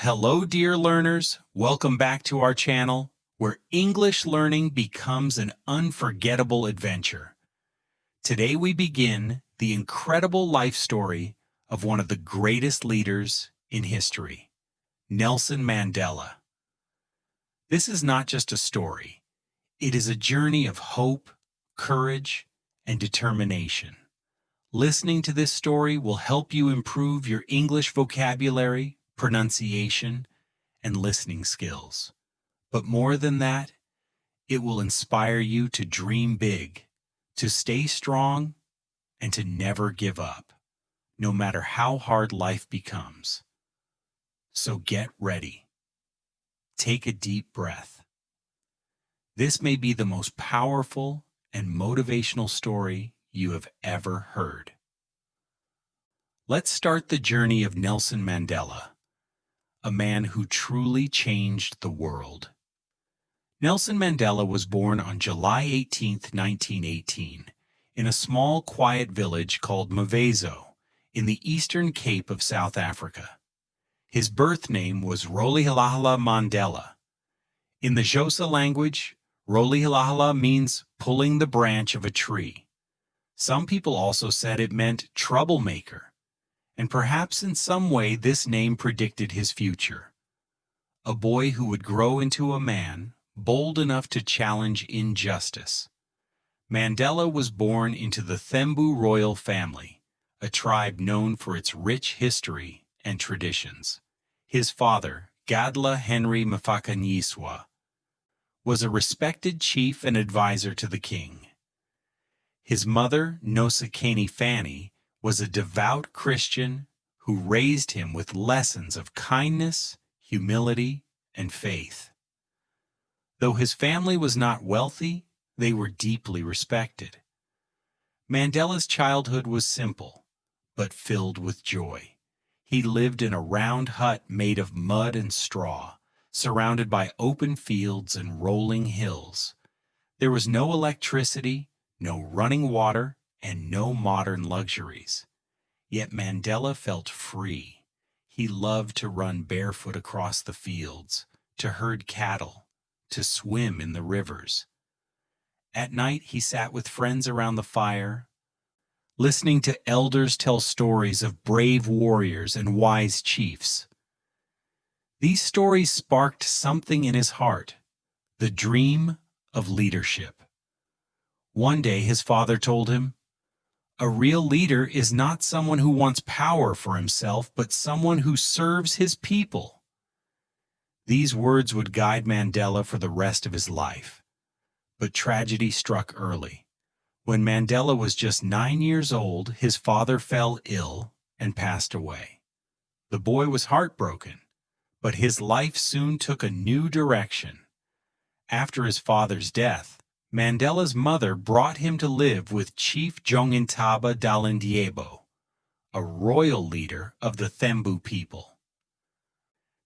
Hello, dear learners. Welcome back to our channel, where English learning becomes an unforgettable adventure. Today we begin the incredible life story of one of the greatest leaders in history, Nelson Mandela. This is not just a story. It is a journey of hope, courage, and determination. Listening to this story will help you improve your English vocabulary, pronunciation, and listening skills. But more than that, it will inspire you to dream big, to stay strong, and to never give up, no matter how hard life becomes. So get ready. Take a deep breath. This may be the most powerful and motivational story you have ever heard. Let's start the journey of Nelson Mandela, a man who truly changed the world. Nelson Mandela was born on July 18, 1918, in a small, quiet village called Mvezo, in the Eastern Cape of South Africa. His birth name was Rolihlahla Mandela. In the Xhosa language, Rolihlahla means pulling the branch of a tree. Some people also said it meant troublemaker, and perhaps in some way this name predicted his future. A boy who would grow into a man, bold enough to challenge injustice. Mandela was born into the Thembu royal family, a tribe known for its rich history and traditions. His father, Gadla Henry Mafakanyiswa, was a respected chief and advisor to the king. His mother, Nosekeni Fanny, was a devout Christian who raised him with lessons of kindness, humility, and faith. Though his family was not wealthy, they were deeply respected. Mandela's childhood was simple, but filled with joy. He lived in a round hut made of mud and straw, surrounded by open fields and rolling hills. There was no electricity, no running water, and no modern luxuries. Yet Mandela felt free. He loved to run barefoot across the fields, to herd cattle, to swim in the rivers. At night he sat with friends around the fire, listening to elders tell stories of brave warriors and wise chiefs. These stories sparked something in his heart, the dream of leadership. One day his father told him, "A real leader is not someone who wants power for himself, but someone who serves his people." These words would guide Mandela for the rest of his life. But tragedy struck early. When Mandela was just 9 years old, his father fell ill and passed away. The boy was heartbroken, but his life soon took a new direction. After his father's death, Mandela's mother brought him to live with Chief Jongintaba Dalindyebo, a royal leader of the Thembu people.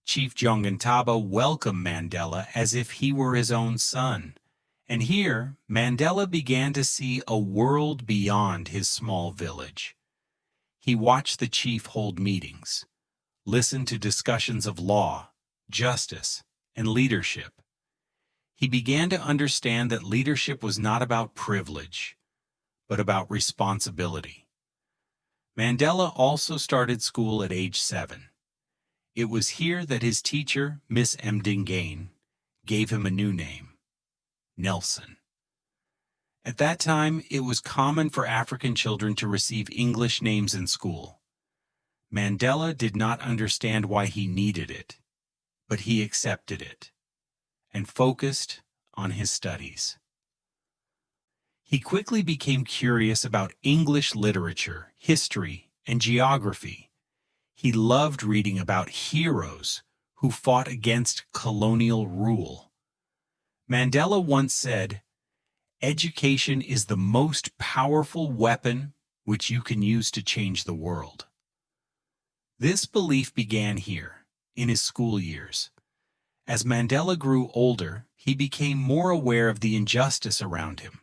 Chief Jongintaba welcomed Mandela as if he were his own son, and here Mandela began to see a world beyond his small village. He watched the chief hold meetings, listened to discussions of law, justice, and leadership. He began to understand that leadership was not about privilege, but about responsibility. Mandela also started school at age 7. It was here that his teacher, Miss Mdingane, gave him a new name, Nelson. At that time, it was common for African children to receive English names in school. Mandela did not understand why he needed it, but he accepted it and focused on his studies. He quickly became curious about English literature, history, and geography. He loved reading about heroes who fought against colonial rule. Mandela once said, "Education is the most powerful weapon which you can use to change the world." This belief began here, in his school years. As Mandela grew older, he became more aware of the injustice around him.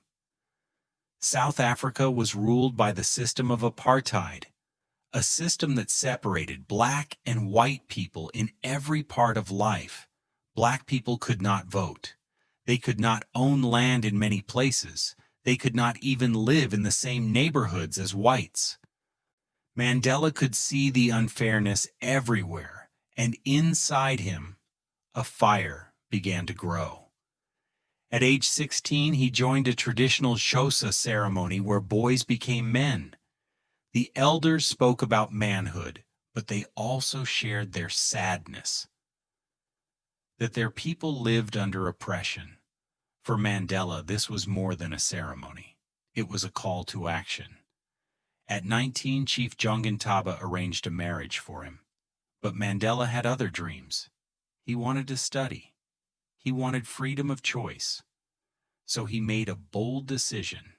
South Africa was ruled by the system of apartheid, a system that separated black and white people in every part of life. Black people could not vote. They could not own land in many places. They could not even live in the same neighborhoods as whites. Mandela could see the unfairness everywhere, and inside him, a fire began to grow. At age 16, he joined a traditional Xhosa ceremony where boys became men. The elders spoke about manhood, but they also shared their sadness that their people lived under oppression. For Mandela, this was more than a ceremony. It was a call to action. At 19, Chief Jongintaba arranged a marriage for him. But Mandela had other dreams. He wanted to study. He wanted freedom of choice. So he made a bold decision.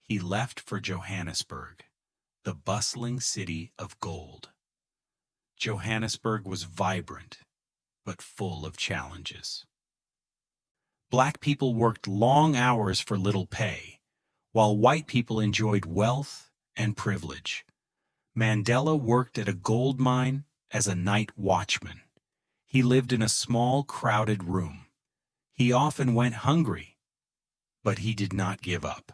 He left for Johannesburg, the bustling city of gold. Johannesburg was vibrant, but full of challenges. Black people worked long hours for little pay, while white people enjoyed wealth and privilege. Mandela worked at a gold mine as a night watchman. He lived in a small, crowded room. He often went hungry, but he did not give up.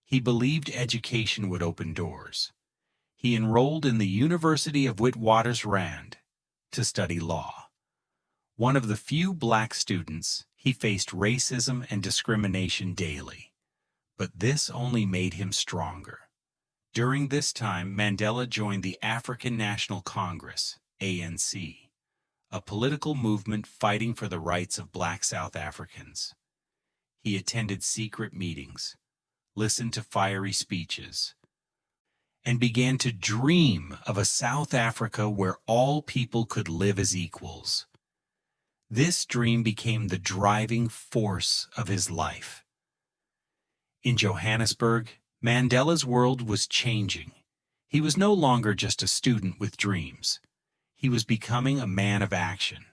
He believed education would open doors. He enrolled in the University of Witwatersrand to study law. One of the few black students, he faced racism and discrimination daily. But this only made him stronger. During this time, Mandela joined the African National Congress, ANC, a political movement fighting for the rights of black South Africans. He attended secret meetings, listened to fiery speeches, and began to dream of a South Africa where all people could live as equals. This dream became the driving force of his life. In Johannesburg, Mandela's world was changing. He was no longer just a student with dreams. He was becoming a man of action.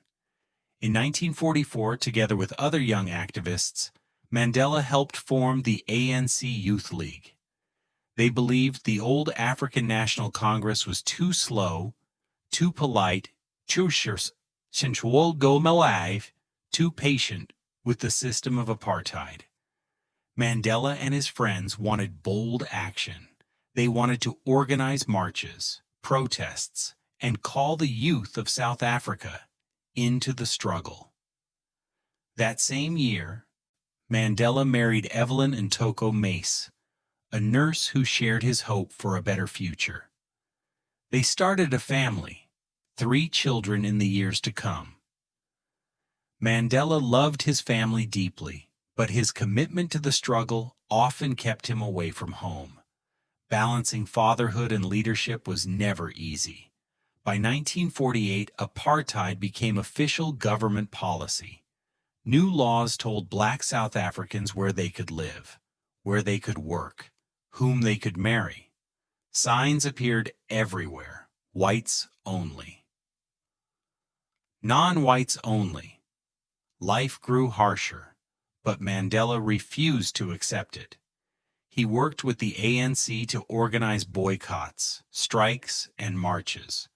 In 1944, together with other young activists, Mandela helped form the ANC Youth League. They believed the old African National Congress was too slow, too polite, too patient with the system of apartheid. Mandela and his friends wanted bold action. They wanted to organize marches, protests, and call the youth of South Africa into the struggle. That same year, Mandela married Evelyn Ntoko Mace, a nurse who shared his hope for a better future. They started a family, 3 children in the years to come. Mandela loved his family deeply, but his commitment to the struggle often kept him away from home. Balancing fatherhood and leadership was never easy. By 1948, apartheid became official government policy. New laws told black South Africans where they could live, where they could work, whom they could marry. Signs appeared everywhere, whites only. Non-whites only. Life grew harsher, but Mandela refused to accept it. He worked with the ANC to organize boycotts, strikes, and marches.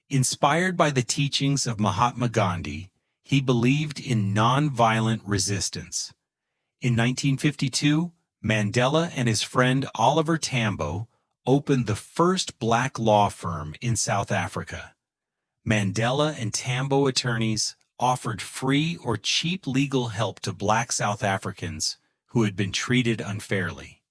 Inspired by the teachings of Mahatma Gandhi, he believed in nonviolent resistance. In 1952, Mandela and his friend Oliver Tambo opened the first black law firm in South Africa. Mandela and Tambo attorneys offered free or cheap legal help to black South Africans who had been treated unfairly.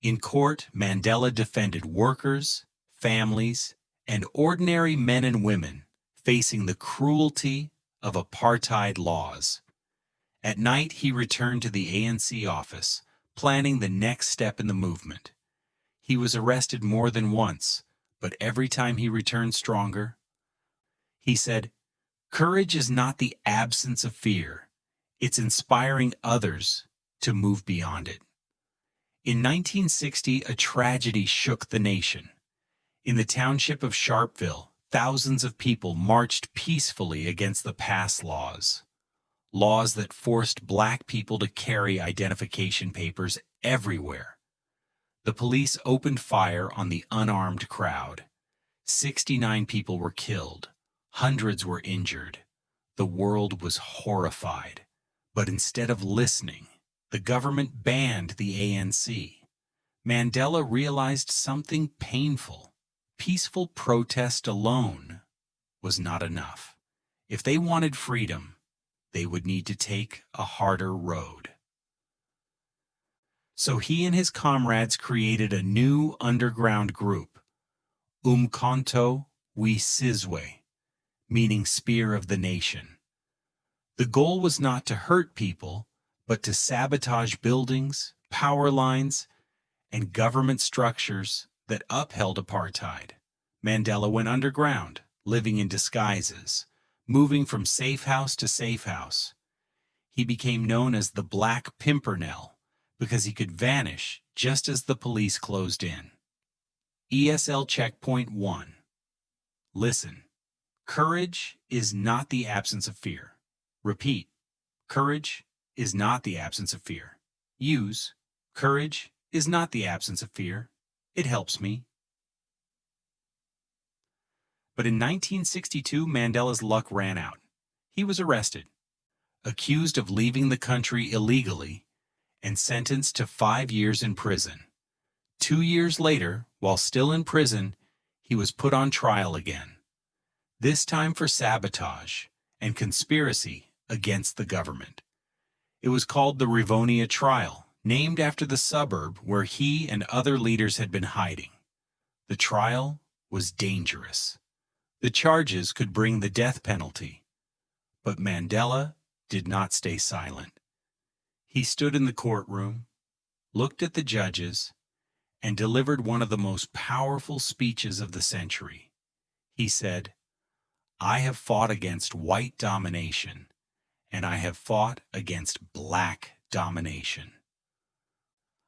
In court, Mandela defended workers, families, and ordinary men and women facing the cruelty of apartheid laws. At night, he returned to the ANC office, planning the next step in the movement. He was arrested more than once, but every time he returned stronger. He said, "Courage is not the absence of fear. It's inspiring others to move beyond it." In 1960, a tragedy shook the nation. In the township of Sharpeville, thousands of people marched peacefully against the pass laws that forced black people to carry identification papers everywhere. The police opened fire on the unarmed crowd. 69 people were killed. Hundreds were injured. The world was horrified. But instead of listening, the government banned the ANC. Mandela realized something painful. Peaceful protest alone was not enough. If they wanted freedom, they would need to take a harder road. So he and his comrades created a new underground group, Umkhonto we-Sizwe, meaning Spear of the Nation. The goal was not to hurt people, but to sabotage buildings, power lines, and government structures that upheld apartheid. Mandela went underground, living in disguises, moving from safe house to safe house. He became known as the Black Pimpernel because he could vanish just as the police closed in. ESL Checkpoint 1. Listen. Courage is not the absence of fear. Repeat. Courage is not the absence of fear. Use. Courage is not the absence of fear. It helps me. But in 1962, Mandela's luck ran out. He was arrested, accused of leaving the country illegally, and sentenced to 5 years in prison. 2 years later, while still in prison, he was put on trial again, this time for sabotage and conspiracy against the government. It was called the Rivonia Trial, named after the suburb where he and other leaders had been hiding. The trial was dangerous. The charges could bring the death penalty. But Mandela did not stay silent. He stood in the courtroom, looked at the judges, and delivered one of the most powerful speeches of the century. He said, "I have fought against white domination, and I have fought against black domination.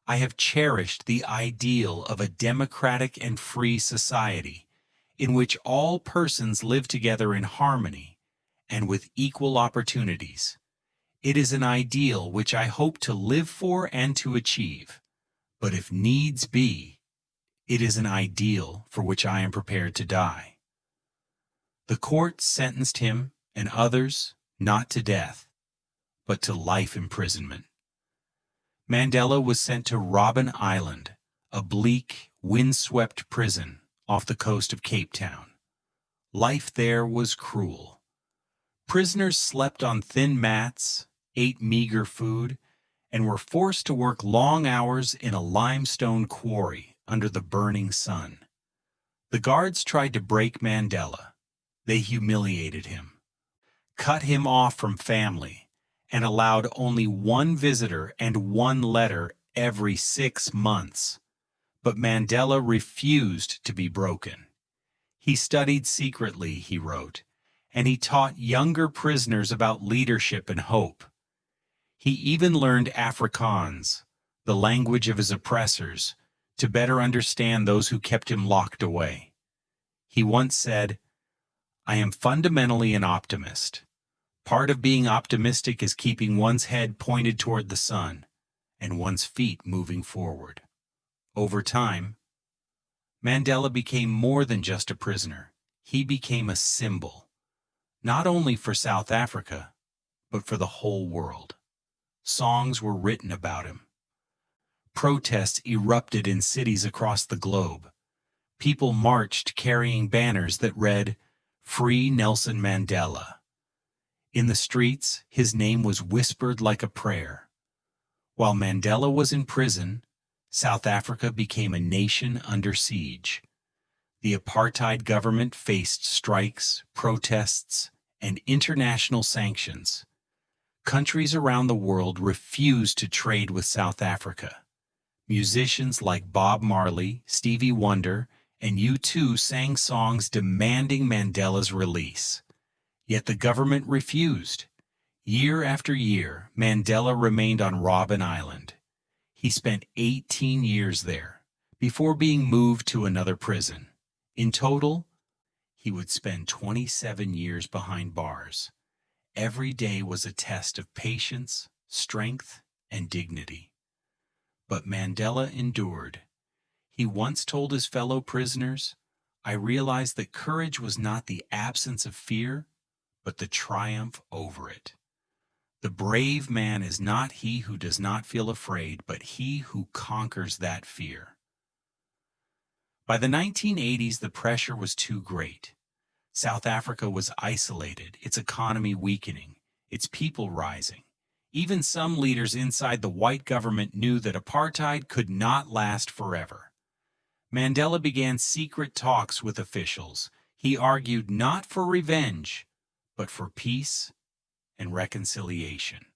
I have cherished the ideal of a democratic and free society in which all persons live together in harmony and with equal opportunities. It is an ideal which I hope to live for and to achieve, but if needs be, it is an ideal for which I am prepared to die." The court sentenced him and others not to death, but to life imprisonment. Mandela was sent to Robben Island, a bleak, windswept prison off the coast of Cape Town. Life there was cruel. Prisoners slept on thin mats, ate meager food, and were forced to work long hours in a limestone quarry under the burning sun. The guards tried to break Mandela. They humiliated him, cut him off from family, and allowed only one visitor and one letter every 6 months. But Mandela refused to be broken. He studied secretly, he wrote, and he taught younger prisoners about leadership and hope. He even learned Afrikaans, the language of his oppressors, to better understand those who kept him locked away. He once said, "I am fundamentally an optimist. Part of being optimistic is keeping one's head pointed toward the sun and one's feet moving forward." Over time, Mandela became more than just a prisoner. He became a symbol, not only for South Africa, but for the whole world. Songs were written about him. Protests erupted in cities across the globe. People marched carrying banners that read, "Free Nelson Mandela." In the streets, his name was whispered like a prayer. While Mandela was in prison, South Africa became a nation under siege. The apartheid government faced strikes, protests, and international sanctions. Countries around the world refused to trade with South Africa. Musicians like Bob Marley, Stevie Wonder, and U2 sang songs demanding Mandela's release. Yet the government refused. Year after year, Mandela remained on Robben Island. He spent 18 years there, before being moved to another prison. In total, he would spend 27 years behind bars. Every day was a test of patience, strength, and dignity. But Mandela endured. He once told his fellow prisoners, I realized that courage was not the absence of fear, but the triumph over it. The brave man is not he who does not feel afraid, but he who conquers that fear. By the 1980s, the pressure was too great. South Africa was isolated, its economy weakening, its people rising. Even some leaders inside the white government knew that apartheid could not last forever. Mandela began secret talks with officials. He argued not for revenge, but for peace and reconciliation.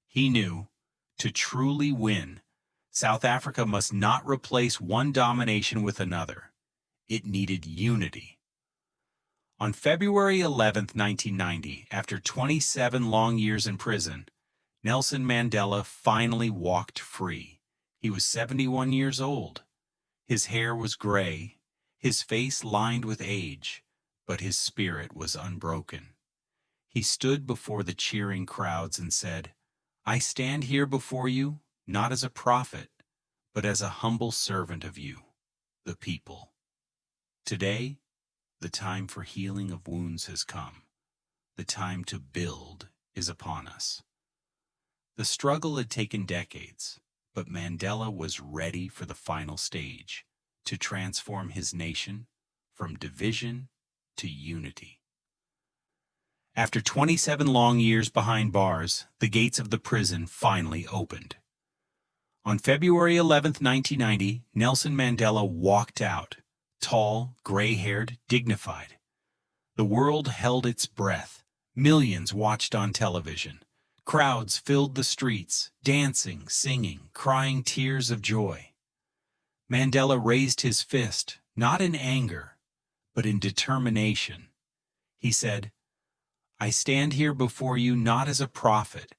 He knew, to truly win, South Africa must not replace one domination with another. It needed unity. On February 11, 1990, after 27 long years in prison, Nelson Mandela finally walked free. He was 71 years old. His hair was gray, his face lined with age, but his spirit was unbroken. He stood before the cheering crowds and said, "I stand here before you, not as a prophet, but as a humble servant of you, the people. Today, the time for healing of wounds has come. The time to build is upon us." The struggle had taken decades, but Mandela was ready for the final stage, to transform his nation from division to unity. After 27 long years behind bars, the gates of the prison finally opened. On February 11, 1990, Nelson Mandela walked out, tall, gray-haired, dignified. The world held its breath. Millions watched on television. Crowds filled the streets, dancing, singing, crying tears of joy. Mandela raised his fist, not in anger, but in determination. He said, "I stand here before you not as a prophet,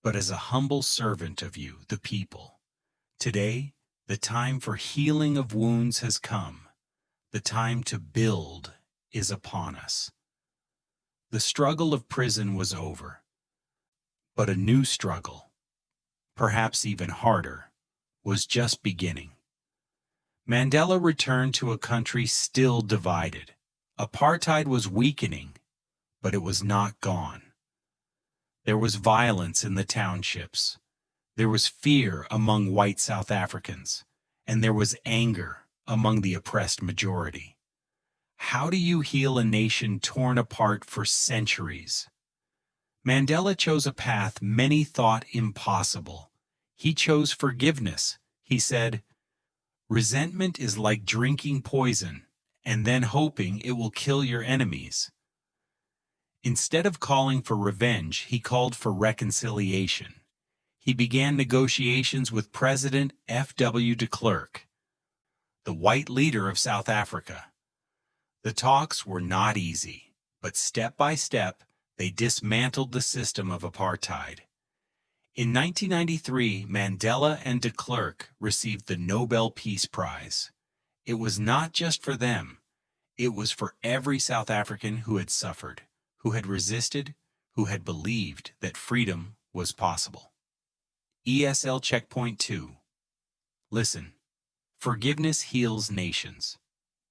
but as a humble servant of you, the people. Today, the time for healing of wounds has come. The time to build is upon us." The struggle of prison was over. But a new struggle, perhaps even harder, was just beginning. Mandela returned to a country still divided. Apartheid was weakening, but it was not gone. There was violence in the townships. There was fear among white South Africans, and there was anger among the oppressed majority. How do you heal a nation torn apart for centuries? Mandela chose a path many thought impossible. He chose forgiveness. He said, "Resentment is like drinking poison and then hoping it will kill your enemies." Instead of calling for revenge, he called for reconciliation. He began negotiations with President F.W. de Klerk, the white leader of South Africa. The talks were not easy, but step by step, they dismantled the system of apartheid. In 1993, Mandela and de Klerk received the Nobel Peace Prize. It was not just for them. It was for every South African who had suffered, who had resisted, who had believed that freedom was possible. ESL Checkpoint 2. Listen. Forgiveness heals nations.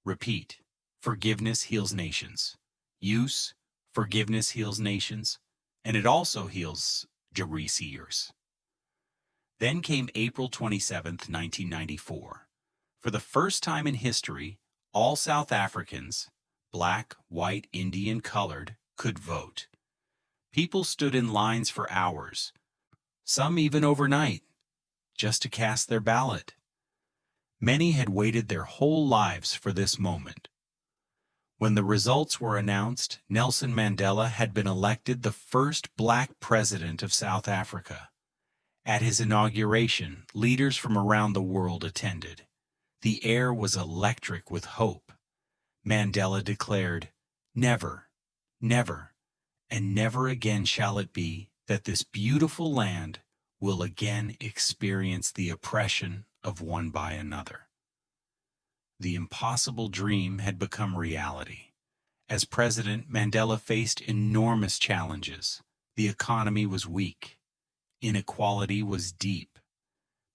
Repeat. Forgiveness heals nations. Use. Forgiveness heals nations, and it also heals Jerusalem. Then came April 27, 1994. For the first time in history, all South Africans, black, white, Indian, colored, could vote. People stood in lines for hours, some even overnight, just to cast their ballot. Many had waited their whole lives for this moment. When the results were announced, Nelson Mandela had been elected the first black president of South Africa. At his inauguration, leaders from around the world attended. The air was electric with hope. Mandela declared, "Never, never, and never again shall it be that this beautiful land will again experience the oppression of one by another." The impossible dream had become reality. As president, Mandela faced enormous challenges. The economy was weak. Inequality was deep.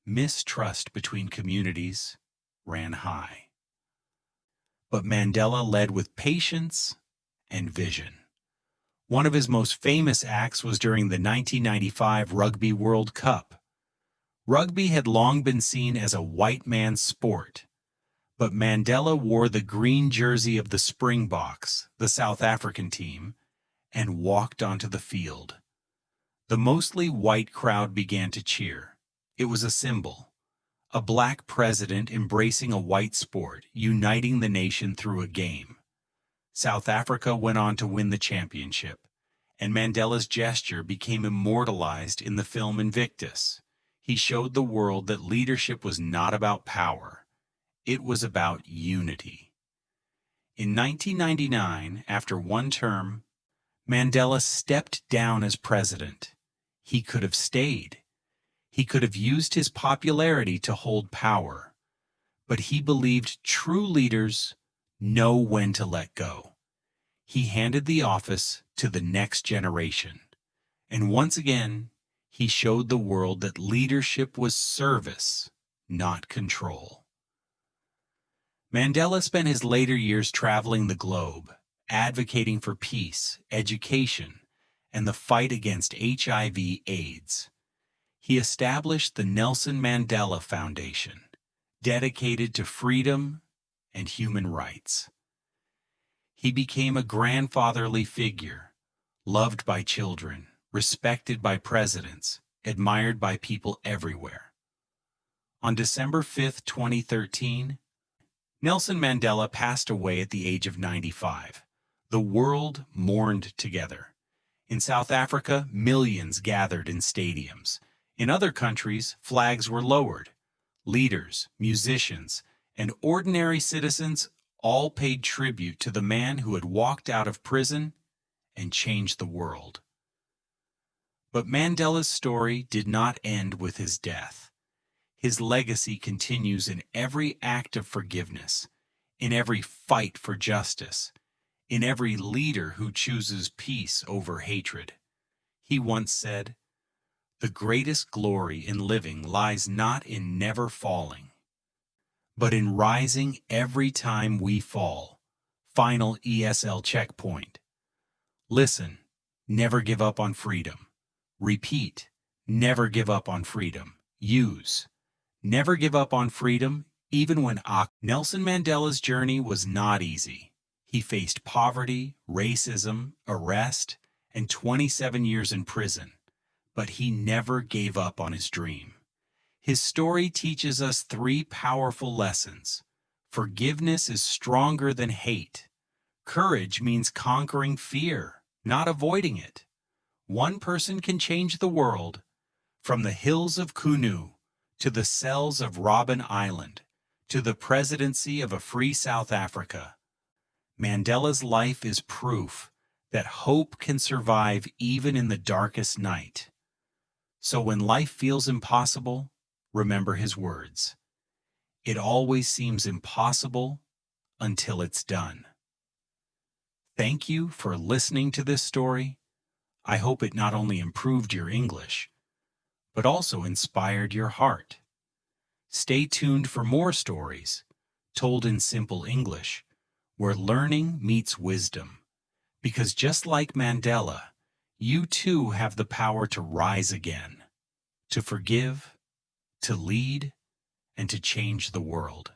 Mistrust between communities ran high. but Mandela led with patience and vision. One of his most famous acts was during the 1995 Rugby World Cup. Rugby had long been seen as a white man's sport, but Mandela wore the green jersey of the Springboks, the South African team, and walked onto the field. The mostly white crowd began to cheer. It was a symbol. A black president embracing a white sport, uniting the nation through a game. South Africa went on to win the championship, and Mandela's gesture became immortalized in the film Invictus. He showed the world that leadership was not about power. It was about unity. In 1999, after one term, Mandela stepped down as president. He could have stayed. He could have used his popularity to hold power. But he believed true leaders know when to let go. He handed the office to the next generation. And once again, he showed the world that leadership was service, not control. Mandela spent his later years traveling the globe, advocating for peace, education, and the fight against HIV/AIDS. He established the Nelson Mandela Foundation, dedicated to freedom and human rights. He became a grandfatherly figure, loved by children, respected by presidents, admired by people everywhere. On December 5, 2013, Nelson Mandela passed away at the age of 95. The world mourned together. In South Africa, millions gathered in stadiums. In other countries, flags were lowered. Leaders, musicians, and ordinary citizens all paid tribute to the man who had walked out of prison and changed the world. But Mandela's story did not end with his death. His legacy continues in every act of forgiveness, in every fight for justice, in every leader who chooses peace over hatred. He once said, "The greatest glory in living lies not in never falling, but in rising every time we fall." Final ESL checkpoint. Listen, never give up on freedom. Repeat, never give up on freedom. Use, never give up on freedom, even when Nelson Mandela's journey was not easy. He faced poverty, racism, arrest, and 27 years in prison, but he never gave up on his dream. His story teaches us three powerful lessons. Forgiveness is stronger than hate. Courage means conquering fear, not avoiding it. One person can change the world, from the hills of Kunu to the cells of Robben Island to the presidency of a free South Africa. Mandela's life is proof that hope can survive even in the darkest night. So when life feels impossible, remember his words. It always seems impossible until it's done. Thank you for listening to this story. I hope it not only improved your English, but also inspired your heart. Stay tuned for more stories, told in simple English, where learning meets wisdom. Because just like Mandela, you too have the power to rise again, to forgive, to lead, and to change the world.